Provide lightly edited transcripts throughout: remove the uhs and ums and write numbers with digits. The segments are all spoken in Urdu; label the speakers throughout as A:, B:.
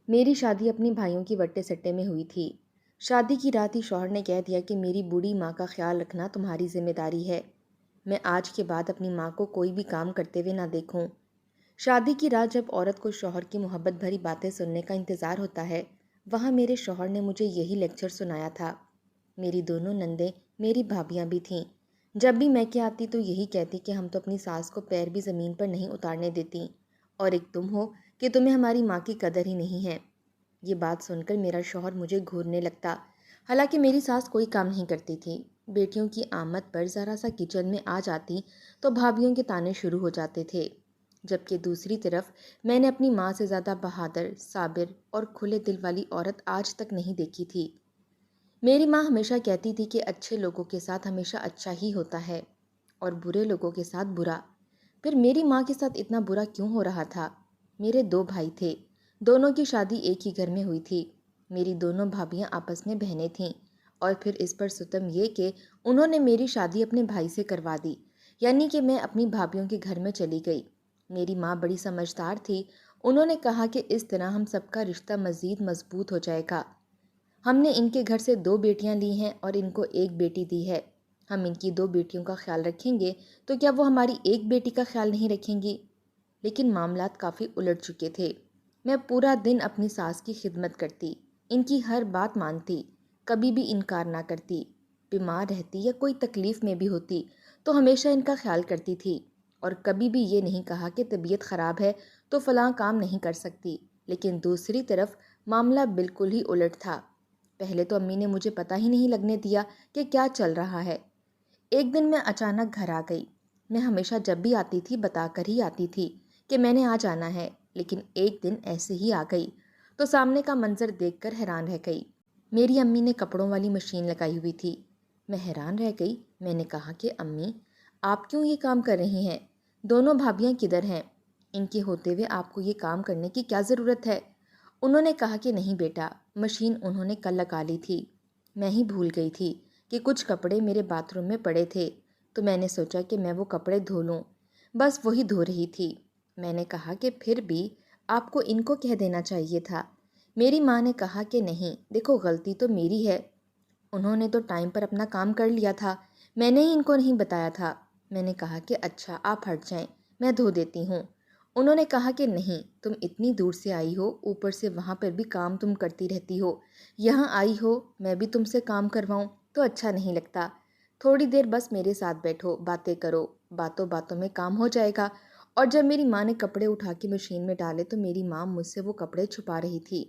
A: میری شادی اپنی بھائیوں کی وٹے سٹے میں ہوئی تھی۔ شادی کی رات ہی شوہر نے کہہ دیا کہ میری بوڑھی ماں کا خیال رکھنا تمہاری ذمہ داری ہے۔ میں آج کے بعد اپنی ماں کو کوئی بھی کام کرتے ہوئے نہ دیکھوں۔ شادی کی رات جب عورت کو شوہر کی محبت بھری باتیں سننے کا انتظار ہوتا ہے، وہاں میرے شوہر نے مجھے یہی لیکچر سنایا تھا۔ میری دونوں نندیں میری بھابیاں بھی تھیں۔ جب بھی میں کے آتی تو یہی کہتی کہ ہم تو اپنی ساس کو پیر بھی زمین پر نہیں اتارنے دیتی، اور ایک تم ہو کہ تمہیں ہماری ماں کی قدر ہی نہیں ہے۔ یہ بات سن کر میرا شوہر مجھے گھورنے لگتا، حالانکہ میری ساس کوئی کام نہیں کرتی تھی۔ بیٹیوں کی آمد پر ذرا سا کچن میں آ جاتی تو بھابیوں کے طعنے شروع ہو جاتے تھے، جبکہ دوسری طرف میں نے اپنی ماں سے زیادہ بہادر، صابر اور کھلے دل والی عورت آج تک نہیں دیکھی تھی۔ میری ماں ہمیشہ کہتی تھی کہ اچھے لوگوں کے ساتھ ہمیشہ اچھا ہی ہوتا ہے اور برے لوگوں کے ساتھ برا۔ پھر میری ماں کے ساتھ اتنا برا کیوں ہو رہا تھا؟ میرے 2 بھائی تھے، دونوں کی شادی ایک ہی گھر میں ہوئی تھی۔ میری دونوں بھابیاں آپس میں بہنیں تھیں، اور پھر اس پر ستم یہ کہ انہوں نے میری شادی اپنے بھائی سے کروا دی، یعنی کہ میں اپنی بھابیوں کے گھر میں چلی گئی۔ میری ماں بڑی سمجھدار تھی، انہوں نے کہا کہ اس طرح ہم سب کا رشتہ مزید مضبوط ہو جائے گا۔ ہم نے ان کے گھر سے 2 بیٹیاں لی ہیں اور ان کو 1 بیٹی دی ہے۔ ہم ان کی 2 بیٹیوں کا خیال رکھیں گے تو کیا وہ ہماری 1 بیٹی کا خیال نہیں رکھیں گی؟ لیکن معاملات کافی الٹ چکے تھے۔ میں پورا دن اپنی ساس کی خدمت کرتی، ان کی ہر بات مانتی، کبھی بھی انکار نہ کرتی۔ بیمار رہتی یا کوئی تکلیف میں بھی ہوتی تو ہمیشہ ان کا خیال کرتی تھی، اور کبھی بھی یہ نہیں کہا کہ طبیعت خراب ہے تو فلاں کام نہیں کر سکتی۔ لیکن دوسری طرف معاملہ بالکل ہی الٹ تھا۔ پہلے تو امی نے مجھے پتہ ہی نہیں لگنے دیا کہ کیا چل رہا ہے۔ ایک دن میں اچانک گھر آ گئی۔ میں ہمیشہ جب بھی آتی تھی بتا کر ہی آتی تھی کہ میں نے آج آنا ہے، لیکن ایک دن ایسے ہی آ گئی تو سامنے کا منظر دیکھ کر حیران رہ گئی۔ میری امی نے کپڑوں والی مشین لگائی ہوئی تھی۔ میں حیران رہ گئی۔ میں نے کہا کہ امی، آپ کیوں یہ کام کر رہی ہیں؟ دونوں بھابیاں کدھر ہیں؟ ان کے ہوتے ہوئے آپ کو یہ کام کرنے کی کیا ضرورت ہے؟ انہوں نے کہا کہ نہیں بیٹا، مشین انہوں نے کل لگا لی تھی، میں ہی بھول گئی تھی کہ کچھ کپڑے میرے باتھ روم میں پڑے تھے، تو میں نے سوچا کہ میں وہ کپڑے دھو لوں، بس وہی دھو رہی تھی۔ میں نے کہا کہ پھر بھی آپ کو ان کو کہہ دینا چاہیے تھا۔ میری ماں نے کہا کہ نہیں، دیکھو غلطی تو میری ہے، انہوں نے تو ٹائم پر اپنا کام کر لیا تھا، میں نے ہی ان کو نہیں بتایا تھا۔ میں نے کہا کہ اچھا آپ ہٹ جائیں، میں دھو دیتی ہوں۔ انہوں نے کہا کہ نہیں، تم اتنی دور سے آئی ہو، اوپر سے وہاں پر بھی کام تم کرتی رہتی ہو، یہاں آئی ہو میں بھی تم سے کام کرواؤں تو اچھا نہیں لگتا۔ تھوڑی دیر بس میرے ساتھ بیٹھو، باتیں کرو، باتوں باتوں میں کام ہو جائے گا۔ اور جب میری ماں نے کپڑے اٹھا کے مشین میں ڈالے تو میری ماں مجھ سے وہ کپڑے چھپا رہی تھی،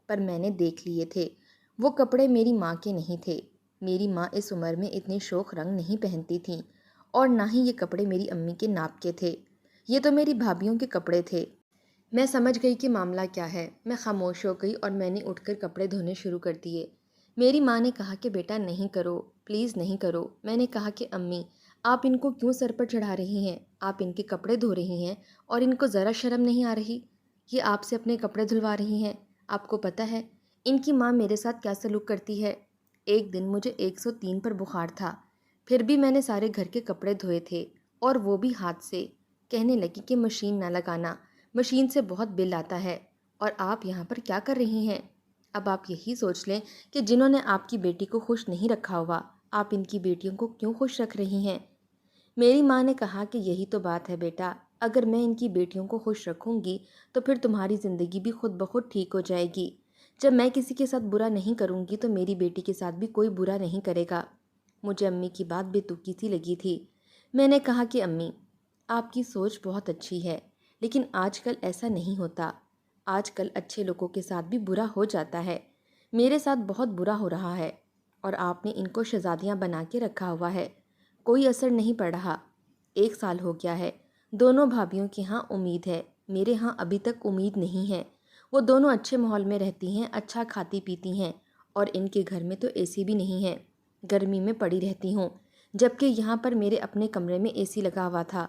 A: پر میں نے دیکھ لیے تھے، وہ کپڑے میری ماں کے نہیں تھے۔ میری ماں اس عمر میں اتنے شوخ رنگ نہیں پہنتی تھیں، اور نہ ہی یہ کپڑے میری امی کے ناپ کے تھے، یہ تو میری بھابیوں کے کپڑے تھے۔ میں سمجھ گئی کہ معاملہ کیا ہے، میں خاموش ہو گئی اور میں نے اٹھ کر کپڑے دھونے شروع کر دیے۔ میری ماں نے کہا کہ بیٹا نہیں کرو، پلیز نہیں کرو۔ میں نے کہا کہ امی، آپ ان کو کیوں سر پر چڑھا رہی ہیں؟ آپ ان کے کپڑے دھو رہی ہیں اور ان کو ذرا شرم نہیں آ رہی؟ یہ آپ سے اپنے کپڑے دھلوا رہی ہیں، آپ کو پتہ ہے ان کی ماں میرے ساتھ کیا سلوک کرتی ہے؟ ایک دن مجھے 103 پر بخار تھا، پھر بھی میں نے سارے گھر کے کپڑے دھوئے تھے، اور وہ بھی ہاتھ سے۔ کہنے لگی کہ مشین نہ لگانا، مشین سے بہت بل آتا ہے، اور آپ یہاں پر کیا کر رہی ہیں؟ اب آپ یہی سوچ لیں کہ جنہوں نے آپ کی بیٹی کو خوش نہیں رکھا ہوا، آپ ان کی بیٹیوں کو کیوں خوش رکھ رہی ہیں؟ میری ماں نے کہا کہ یہی تو بات ہے بیٹا، اگر میں ان کی بیٹیوں کو خوش رکھوں گی تو پھر تمہاری زندگی بھی خود بخود ٹھیک ہو جائے گی۔ جب میں کسی کے ساتھ برا نہیں کروں گی تو میری بیٹی کے ساتھ بھی کوئی برا نہیں کرے گا۔ مجھے امی کی بات بے تکی سی لگی تھی۔ میں نے کہا کہ امی، آپ کی سوچ بہت اچھی ہے، لیکن آج کل ایسا نہیں ہوتا، آج کل اچھے لوگوں کے ساتھ بھی برا ہو جاتا ہے، میرے ساتھ بہت برا ہو رہا ہے، اور آپ نے ان کو شہزادیاں بنا کے رکھا ہوا ہے، کوئی اثر نہیں پڑ رہا۔ 1 سال ہو گیا ہے، دونوں بھابیوں کے ہاں امید ہے، میرے ہاں ابھی تک امید نہیں ہے۔ وہ دونوں اچھے ماحول میں رہتی ہیں، اچھا کھاتی پیتی ہیں، اور ان کے گھر میں تو اے سی بھی نہیں ہے، گرمی میں پڑی رہتی ہوں، جبکہ یہاں پر میرے اپنے کمرے میں اے سی لگا ہوا تھا۔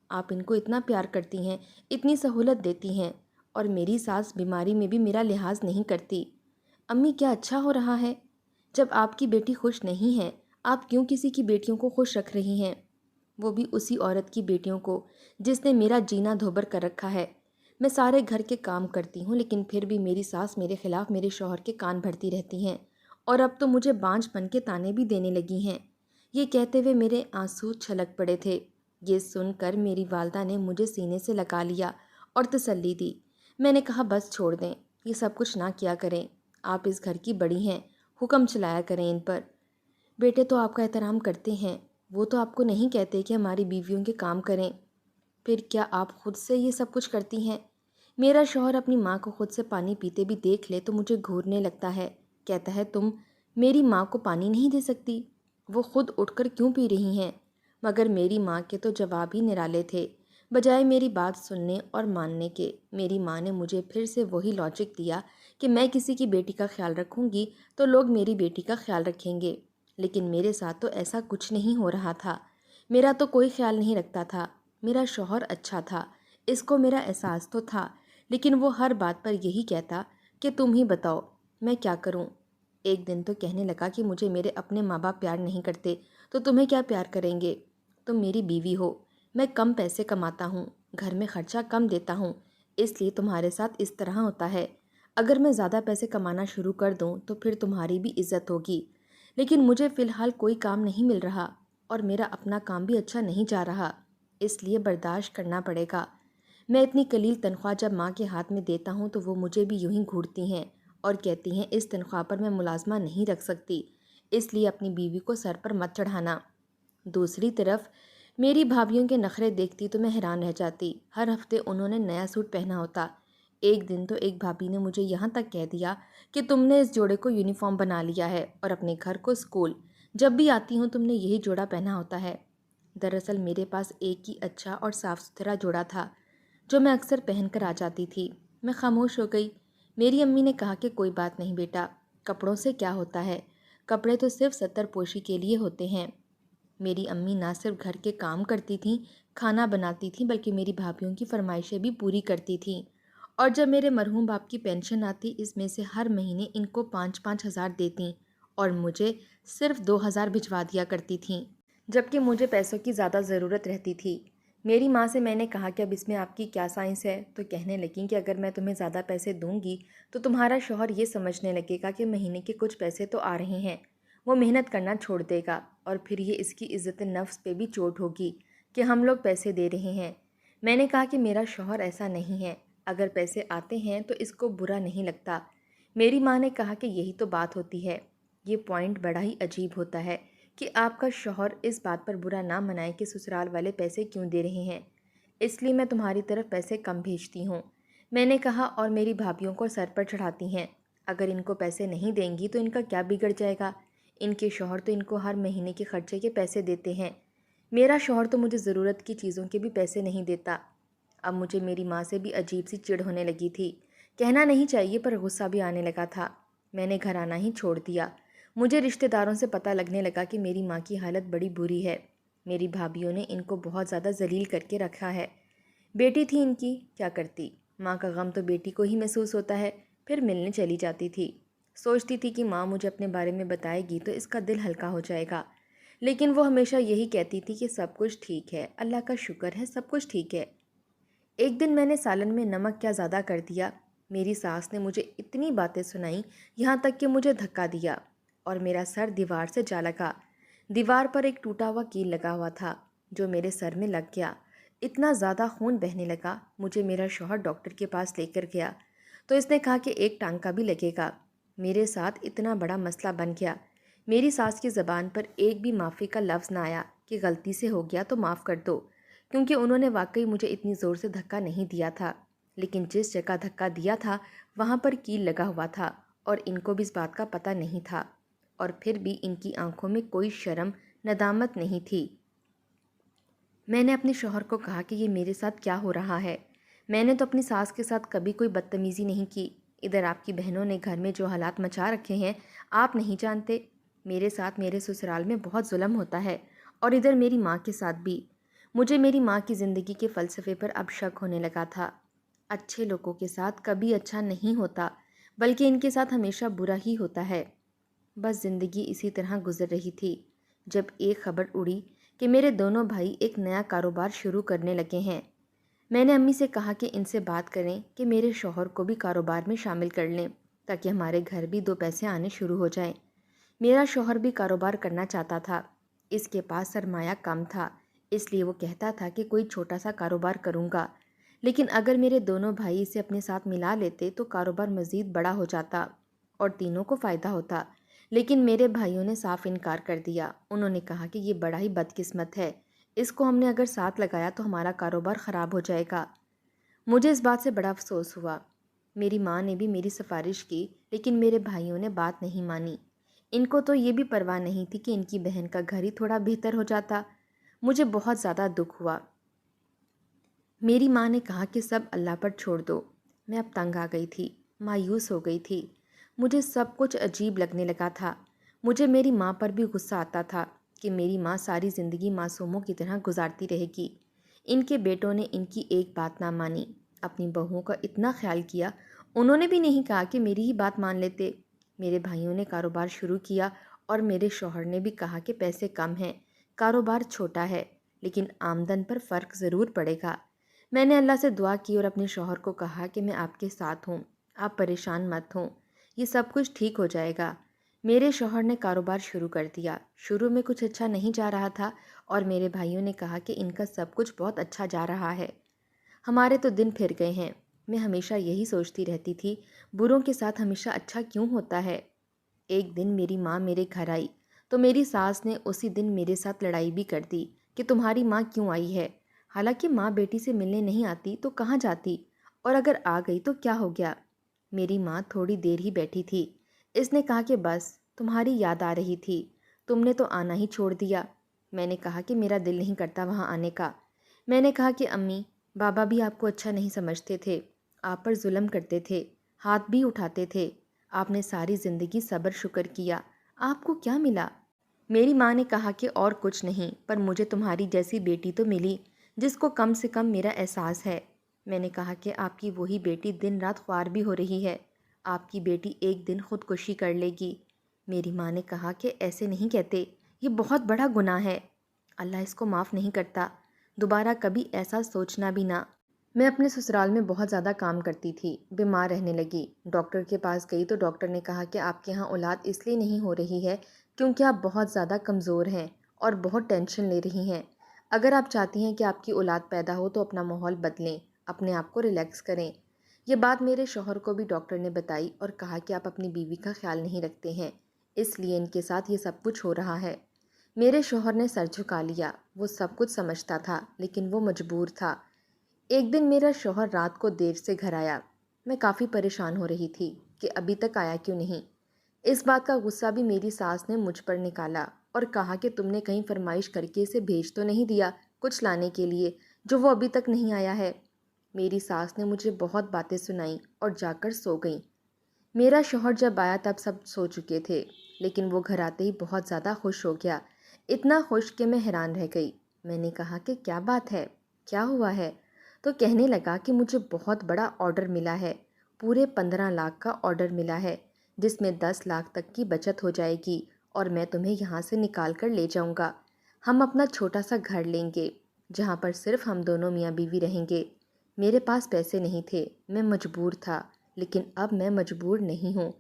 A: آپ ان کو اتنا پیار کرتی ہیں، اتنی سہولت دیتی ہیں، اور میری ساس بیماری میں بھی میرا لحاظ نہیں کرتی۔ امی، کیا اچھا ہو رہا ہے؟ جب آپ کی بیٹی خوش نہیں ہے، آپ کیوں کسی کی بیٹیوں کو خوش رکھ رہی ہیں؟ وہ بھی اسی عورت کی بیٹیوں کو جس نے میرا جینا دھوبر کر رکھا ہے۔ میں سارے گھر کے کام کرتی ہوں، لیکن پھر بھی میری ساس میرے خلاف میرے شوہر کے کان بھرتی رہتی ہیں، اور اب تو مجھے بانجھ بن کے تانے بھی دینے لگی ہیں۔ یہ کہتے ہوئے میرے آنسو چھلک پڑے تھے۔ یہ سن کر میری والدہ نے مجھے سینے سے لگا لیا اور تسلی دی۔ میں نے کہا بس چھوڑ دیں، یہ سب کچھ نہ کیا کریں، آپ اس گھر کی بڑی ہیں، حکم چلایا کریں ان پر۔ بیٹے تو آپ کا احترام کرتے ہیں، وہ تو آپ کو نہیں کہتے کہ ہماری بیویوں کے کام کریں، پھر کیا آپ خود سے یہ سب کچھ کرتی ہیں؟ میرا شوہر اپنی ماں کو خود سے پانی پیتے بھی دیکھ لے تو مجھے گھورنے لگتا ہے، کہتا ہے تم میری ماں کو پانی نہیں دے سکتی، وہ خود اٹھ کر کیوں پی رہی ہیں؟ مگر میری ماں کے تو جواب ہی نرالے تھے۔ بجائے میری بات سننے اور ماننے کے، میری ماں نے مجھے پھر سے وہی لاجک دیا کہ میں کسی کی بیٹی کا خیال رکھوں گی تو لوگ میری بیٹی کا خیال رکھیں گے، لیکن میرے ساتھ تو ایسا کچھ نہیں ہو رہا تھا۔ میرا تو کوئی خیال نہیں رکھتا تھا۔ میرا شوہر اچھا تھا، اس کو میرا احساس تو تھا، لیکن وہ ہر بات پر یہی کہتا کہ تم ہی بتاؤ میں کیا کروں۔ ایک دن تو کہنے لگا کہ مجھے میرے اپنے ماں باپ پیار نہیں کرتے تو تمہیں کیا پیار کریں گے؟ تم میری بیوی ہو، میں کم پیسے کماتا ہوں، گھر میں خرچہ کم دیتا ہوں، اس لیے تمہارے ساتھ اس طرح ہوتا ہے۔ اگر میں زیادہ پیسے کمانا شروع کر دوں تو پھر تمہاری بھی عزت ہوگی، لیکن مجھے فی الحال کوئی کام نہیں مل رہا اور میرا اپنا کام بھی اچھا نہیں جا رہا، اس لیے برداشت کرنا پڑے گا۔ میں اتنی قلیل تنخواہ جب ماں کے ہاتھ میں دیتا ہوں تو وہ مجھے بھی یوں ہی گھورتی ہیں اور کہتی ہیں اس تنخواہ پر میں ملازمہ نہیں رکھ سکتی، اس لیے اپنی بیوی کو سر پر مت چڑھانا۔ دوسری طرف میری بھابھیوں کے نخرے دیکھتی تو میں حیران رہ جاتی۔ ہر ہفتے انہوں نے نیا سوٹ پہنا ہوتا۔ ایک دن تو ایک بھابھی نے مجھے یہاں تک کہہ دیا کہ تم نے اس جوڑے کو یونیفارم بنا لیا ہے اور اپنے گھر کو اسکول، جب بھی آتی ہوں تم نے یہی جوڑا پہنا ہوتا ہے۔ دراصل میرے پاس ایک ہی اچھا اور صاف ستھرا جوڑا تھا جو میں اکثر پہن کر آ جاتی تھی۔ میں خاموش ہو گئی۔ میری امی نے کہا کہ کوئی بات نہیں بیٹا، کپڑوں سے کیا ہوتا ہے، کپڑے تو صرف ستر پوشی کے لیے ہوتے ہیں۔ میری امی نہ صرف گھر کے کام کرتی تھیں، کھانا بناتی تھیں، بلکہ میری بھابھیوں کی فرمائشیں بھی پوری کرتی تھیں، اور جب میرے مرحوم باپ کی پینشن آتی اس میں سے ہر مہینے ان کو 5,000 دیتیں اور مجھے صرف 2,000 بھجوا دیا کرتی تھیں، جبکہ مجھے پیسوں کی زیادہ ضرورت رہتی تھی۔ میری ماں سے میں نے کہا کہ اب اس میں آپ کی کیا سائنس ہے، تو کہنے لگیں کہ اگر میں تمہیں زیادہ پیسے دوں گی تو تمہارا شوہر یہ سمجھنے لگے گا کہ مہینے کے کچھ پیسے تو آ رہے ہیں، وہ محنت کرنا چھوڑ دے گا، اور پھر یہ اس کی عزت نفس پہ بھی چوٹ ہوگی کہ ہم لوگ پیسے دے رہے ہیں۔ میں نے کہا کہ میرا شوہر ایسا نہیں ہے، اگر پیسے آتے ہیں تو اس کو برا نہیں لگتا۔ میری ماں نے کہا کہ یہی تو بات ہوتی ہے، یہ پوائنٹ بڑا ہی عجیب ہوتا ہے کہ آپ کا شوہر اس بات پر برا نہ منائے کہ سسرال والے پیسے کیوں دے رہے ہیں، اس لیے میں تمہاری طرف پیسے کم بھیجتی ہوں۔ میں نے کہا اور میری بھابھیوں کو سر پر چڑھاتی ہیں، اگر ان کو پیسے نہیں دیں گی تو ان کا کیا بگڑ جائے گا، ان کے شوہر تو ان کو ہر مہینے کے خرچے کے پیسے دیتے ہیں، میرا شوہر تو مجھے ضرورت کی چیزوں کے بھی پیسے نہیں دیتا۔ اب مجھے میری ماں سے بھی عجیب سی چڑ ہونے لگی تھی، کہنا نہیں چاہیے پر غصہ بھی آنے لگا تھا۔ میں نے گھر آنا ہی چھوڑ دیا۔ مجھے رشتہ داروں سے پتہ لگنے لگا کہ میری ماں کی حالت بڑی بری ہے، میری بھابھیوں نے ان کو بہت زیادہ ذلیل کر کے رکھا ہے۔ بیٹی تھی ان کی، کیا کرتی، ماں کا غم تو بیٹی کو ہی محسوس ہوتا ہے، پھر ملنے چلی جاتی تھی، سوچتی تھی کہ ماں مجھے اپنے بارے میں بتائے گی تو اس کا دل ہلکا ہو جائے گا، لیکن وہ ہمیشہ یہی کہتی تھی کہ سب کچھ ٹھیک ہے، اللہ کا شکر ہے، سب کچھ ٹھیک ہے۔ ایک دن میں نے سالن میں نمک کیا زیادہ کر دیا، میری ساس نے مجھے اتنی باتیں سنائیں، یہاں تک کہ مجھے دھکا دیا اور میرا سر دیوار سے جا لگا۔ دیوار پر ایک ٹوٹا ہوا کیل لگا ہوا تھا جو میرے سر میں لگ گیا، اتنا زیادہ خون بہنے لگا۔ مجھے میرا شوہر ڈاکٹر کے پاس لے کر گیا تو اس نے کہا کہ ایک ٹانکا بھی لگے گا۔ میرے ساتھ اتنا بڑا مسئلہ بن گیا، میری ساس کی زبان پر ایک بھی معافی کا لفظ نہ آیا کہ غلطی سے ہو گیا تو معاف کر دو، کیونکہ انہوں نے واقعی مجھے اتنی زور سے دھکا نہیں دیا تھا، لیکن جس جگہ دھکا دیا تھا وہاں پر کیل لگا ہوا تھا اور ان کو بھی اس بات کا پتہ نہیں تھا، اور پھر بھی ان کی آنکھوں میں کوئی شرم ندامت نہیں تھی۔ میں نے اپنے شوہر کو کہا کہ یہ میرے ساتھ کیا ہو رہا ہے، میں نے تو اپنی ساس کے ساتھ کبھی کوئی بدتمیزی نہیں کی، ادھر آپ کی بہنوں نے گھر میں جو حالات مچا رکھے ہیں آپ نہیں جانتے، میرے ساتھ میرے سسرال میں بہت ظلم ہوتا ہے، اور ادھر میری ماں کے ساتھ بھی۔ مجھے میری ماں کی زندگی کے فلسفے پر اب شک ہونے لگا تھا۔ اچھے لوگوں کے ساتھ کبھی اچھا نہیں ہوتا، بلکہ ان کے ساتھ ہمیشہ برا ہی ہوتا ہے۔ بس زندگی اسی طرح گزر رہی تھی جب ایک خبر اڑی کہ میرے دونوں بھائی ایک نیا کاروبار شروع کرنے لگے ہیں۔ میں نے امی سے کہا کہ ان سے بات کریں کہ میرے شوہر کو بھی کاروبار میں شامل کر لیں تاکہ ہمارے گھر بھی 2 پیسے آنے شروع ہو جائیں۔ میرا شوہر بھی کاروبار کرنا چاہتا تھا، اس کے پاس سرمایہ کم تھا، اس لیے وہ کہتا تھا کہ کوئی چھوٹا سا کاروبار کروں گا، لیکن اگر میرے دونوں بھائی اسے اپنے ساتھ ملا لیتے تو کاروبار مزید بڑا ہو جاتا اور تینوں کو فائدہ ہوتا۔ لیکن میرے بھائیوں نے صاف انکار کر دیا۔ انہوں نے کہا کہ یہ بڑا ہی بدقسمت ہے، اس کو ہم نے اگر ساتھ لگایا تو ہمارا کاروبار خراب ہو جائے گا۔ مجھے اس بات سے بڑا افسوس ہوا۔ میری ماں نے بھی میری سفارش کی، لیکن میرے بھائیوں نے بات نہیں مانی۔ ان کو تو یہ بھی پرواہ نہیں تھی کہ ان کی بہن کا گھر ہی تھوڑا بہتر ہو جاتا۔ مجھے بہت زیادہ دکھ ہوا۔ میری ماں نے کہا کہ سب اللہ پر چھوڑ دو۔ میں اب تنگ آ گئی تھی، مایوس ہو گئی تھی۔ مجھے سب کچھ عجیب لگنے لگا تھا۔ مجھے میری ماں پر بھی غصہ آتا تھا کہ میری ماں ساری زندگی معصوموں کی طرح گزارتی رہے گی۔ ان کے بیٹوں نے ان کی ایک بات نہ مانی، اپنی بہوؤں کا اتنا خیال کیا، انہوں نے بھی نہیں کہا کہ میری ہی بات مان لیتے۔ میرے بھائیوں نے کاروبار شروع کیا اور میرے شوہر نے بھی کہا کہ پیسے کم ہیں، کاروبار چھوٹا ہے، لیکن آمدن پر فرق ضرور پڑے گا۔ میں نے اللہ سے دعا کی اور اپنے شوہر کو کہا کہ میں آپ کے ساتھ ہوں، آپ پریشان مت ہوں، یہ سب کچھ ٹھیک ہو جائے گا۔ میرے شوہر نے کاروبار شروع کر دیا۔ شروع میں کچھ اچھا نہیں جا رہا تھا اور میرے بھائیوں نے کہا کہ ان کا سب کچھ بہت اچھا جا رہا ہے۔ ہمارے تو دن پھر گئے ہیں۔ میں ہمیشہ یہی سوچتی رہتی تھی، بروں کے ساتھ ہمیشہ اچھا کیوں ہوتا ہے؟ ایک دن میری ماں میرے گھر آئی تو میری ساس نے اسی دن میرے ساتھ لڑائی بھی کر دی کہ تمہاری ماں کیوں آئی ہے؟ حالانکہ ماں بیٹی سے ملنے نہیں آتی تو کہاں جاتی، اور اگر آ گئی تو کیا ہو گیا؟ میری ماں تھوڑی دیر ہی بیٹھی تھی، اس نے کہا کہ بس تمہاری یاد آ رہی تھی، تم نے تو آنا ہی چھوڑ دیا۔ میں نے کہا کہ میرا دل نہیں کرتا وہاں آنے کا۔ میں نے کہا کہ امی، بابا بھی آپ کو اچھا نہیں سمجھتے تھے، آپ پر ظلم کرتے تھے، ہاتھ بھی اٹھاتے تھے، آپ نے ساری زندگی صبر شکر کیا، آپ کو کیا ملا؟ میری ماں نے کہا کہ اور کچھ نہیں، پر مجھے تمہاری جیسی بیٹی تو ملی جس کو کم سے کم میرا احساس ہے۔ میں نے کہا کہ آپ کی وہی بیٹی دن رات خوار بھی ہو رہی ہے، آپ کی بیٹی ایک دن خودکشی کر لے گی۔ میری ماں نے کہا کہ ایسے نہیں کہتے، یہ بہت بڑا گناہ ہے، اللہ اس کو معاف نہیں کرتا، دوبارہ کبھی ایسا سوچنا بھی نہ۔ میں اپنے سسرال میں بہت زیادہ کام کرتی تھی، بیمار رہنے لگی، ڈاکٹر کے پاس گئی تو ڈاکٹر نے کہا کہ آپ کے ہاں اولاد اس لیے نہیں ہو رہی ہے کیونکہ آپ بہت زیادہ کمزور ہیں اور بہت ٹینشن لے رہی ہیں۔ اگر آپ چاہتی ہیں کہ آپ کی اولاد پیدا ہو تو اپنا ماحول بدلیں، اپنے آپ کو ریلیکس کریں۔ یہ بات میرے شوہر کو بھی ڈاکٹر نے بتائی اور کہا کہ آپ اپنی بیوی کا خیال نہیں رکھتے ہیں، اس لیے ان کے ساتھ یہ سب کچھ ہو رہا ہے۔ میرے شوہر نے سر جھکا لیا، وہ سب کچھ سمجھتا تھا لیکن وہ مجبور تھا۔ ایک دن میرا شوہر رات کو دیر سے گھر آیا۔ میں کافی پریشان ہو رہی تھی کہ ابھی تک آیا کیوں نہیں۔ اس بات کا غصہ بھی میری ساس نے مجھ پر نکالا اور کہا کہ تم نے کہیں فرمائش کر کے اسے بھیج تو نہیں دیا کچھ لانے کے لیے جو وہ ابھی تک نہیں آیا ہے۔ میری ساس نے مجھے بہت باتیں سنائیں اور جا کر سو گئیں۔ میرا شوہر جب آیا تب سب سو چکے تھے، لیکن وہ گھر آتے ہی بہت زیادہ خوش ہو گیا، اتنا خوش کہ میں حیران رہ گئی۔ میں نے کہا کہ کیا بات ہے، کیا ہوا ہے؟ تو کہنے لگا کہ مجھے بہت بڑا آرڈر ملا ہے، پورے 15 لاکھ کا آرڈر ملا ہے، جس میں 10 لاکھ تک کی بچت ہو جائے گی اور میں تمہیں یہاں سے نکال کر لے جاؤں گا۔ ہم اپنا چھوٹا سا گھر لیں گے جہاں پر صرف ہم دونوں میاں بیوی رہیں گے۔ میرے پاس پیسے نہیں تھے، میں مجبور تھا، لیکن اب میں مجبور نہیں ہوں۔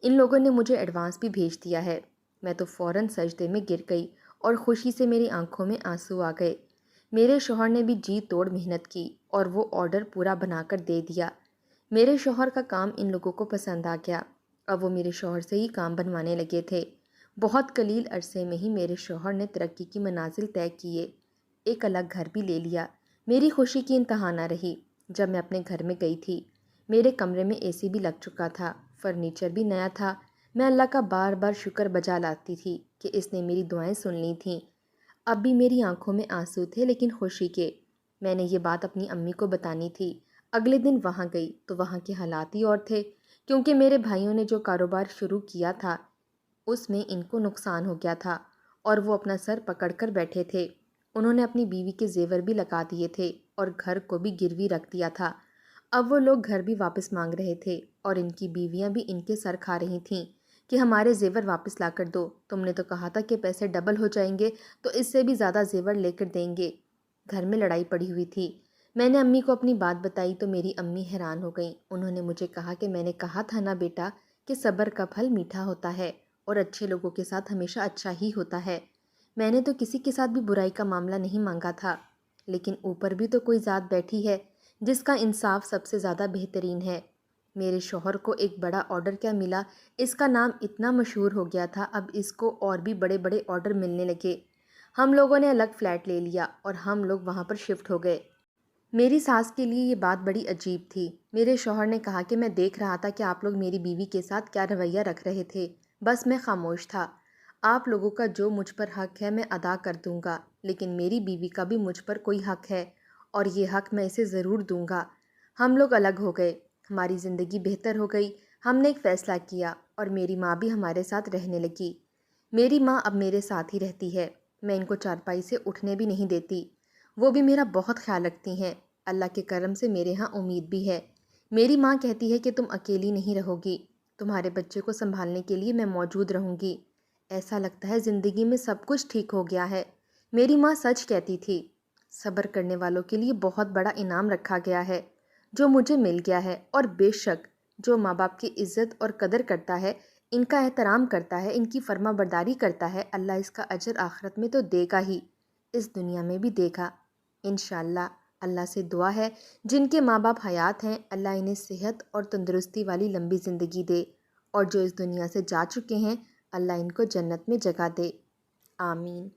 A: ان لوگوں نے مجھے ایڈوانس بھی بھیج دیا ہے۔ میں تو فوراً سجدے میں گر گئی اور خوشی سے میری آنکھوں میں آنسو آ گئے۔ میرے شوہر نے بھی جی توڑ محنت کی اور وہ آرڈر پورا بنا کر دے دیا۔ میرے شوہر کا کام ان لوگوں کو پسند آ گیا، اب وہ میرے شوہر سے ہی کام بنوانے لگے تھے۔ بہت قلیل عرصے میں ہی میرے شوہر نے ترقی کی منازل طے کیے، ایک الگ گھر بھی لے لیا۔ میری خوشی کی انتہا نہ رہی جب میں اپنے گھر میں گئی تھی۔ میرے کمرے میں اے سی بھی لگ چکا تھا، فرنیچر بھی نیا تھا۔ میں اللہ کا بار بار شکر بجا لاتی تھی کہ اس نے میری دعائیں سن لی تھیں۔ اب بھی میری آنکھوں میں آنسو تھے لیکن خوشی کے۔ میں نے یہ بات اپنی امی کو بتانی تھی۔ اگلے دن وہاں گئی تو وہاں کے حالات ہی اور تھے، کیونکہ میرے بھائیوں نے جو کاروبار شروع کیا تھا اس میں ان کو نقصان ہو گیا تھا اور وہ اپنا سر پکڑ کر بیٹھے تھے۔ انہوں نے اپنی بیوی کے زیور بھی لگا دیے تھے اور گھر کو بھی گروی رکھ دیا تھا۔ اب وہ لوگ گھر بھی واپس مانگ رہے تھے اور ان کی بیویاں بھی ان کے سر کھا رہی تھیں کہ ہمارے زیور واپس لا کر دو، تم نے تو کہا تھا کہ پیسے ڈبل ہو جائیں گے تو اس سے بھی زیادہ زیور لے کر دیں گے۔ گھر میں لڑائی پڑی ہوئی تھی۔ میں نے امی کو اپنی بات بتائی تو میری امی حیران ہو گئیں۔ انہوں نے مجھے کہا کہ میں نے کہا تھا نا بیٹا کہ صبر کا پھل میٹھا ہوتا ہے اور اچھے لوگوں کے ساتھ ہمیشہ اچھا ہی ہوتا ہے۔ میں نے تو کسی کے ساتھ بھی برائی کا معاملہ نہیں مانگا تھا، لیکن اوپر بھی تو کوئی ذات بیٹھی ہے جس کا انصاف سب سے زیادہ بہترین ہے۔ میرے شوہر کو ایک بڑا آرڈر کیا ملا، اس کا نام اتنا مشہور ہو گیا تھا، اب اس کو اور بھی بڑے بڑے آرڈر ملنے لگے۔ ہم لوگوں نے الگ فلیٹ لے لیا اور ہم لوگ وہاں پر شفٹ ہو گئے۔ میری ساس کے لیے یہ بات بڑی عجیب تھی۔ میرے شوہر نے کہا کہ میں دیکھ رہا تھا کہ آپ لوگ میری بیوی کے ساتھ کیا رویہ رکھ رہے تھے، بس میں خاموش تھا۔ آپ لوگوں کا جو مجھ پر حق ہے میں ادا کر دوں گا، لیکن میری بیوی کا بھی مجھ پر کوئی حق ہے اور یہ حق میں اسے ضرور دوں گا۔ ہم لوگ الگ ہو گئے، ہماری زندگی بہتر ہو گئی۔ ہم نے ایک فیصلہ کیا اور میری ماں بھی ہمارے ساتھ رہنے لگی۔ میری ماں اب میرے ساتھ ہی رہتی ہے، میں ان کو چارپائی سے اٹھنے بھی نہیں دیتی۔ وہ بھی میرا بہت خیال رکھتی ہیں، اللہ کے کرم سے میرے ہاں امید بھی ہے۔ میری ماں کہتی ہے کہ تم اکیلی نہیں رہو گی، تمہارے بچے کو سنبھالنے کے لیے میں موجود رہوں گی۔ ایسا لگتا ہے زندگی میں سب کچھ ٹھیک ہو گیا ہے۔ میری ماں سچ کہتی تھی، صبر کرنے والوں کے لیے بہت بڑا انعام رکھا گیا ہے، جو مجھے مل گیا ہے۔ اور بے شک جو ماں باپ کی عزت اور قدر کرتا ہے، ان کا احترام کرتا ہے، ان کی فرما برداری کرتا ہے، اللہ اس کا اجر آخرت میں تو دے گا ہی، اس دنیا میں بھی دے گا انشاءاللہ۔ اللہ سے دعا ہے جن کے ماں باپ حیات ہیں، اللہ انہیں صحت اور تندرستی والی لمبی زندگی دے، اور جو اس دنیا سے جا چکے ہیں اللہ ان کو جنت میں جگہ دے، آمین۔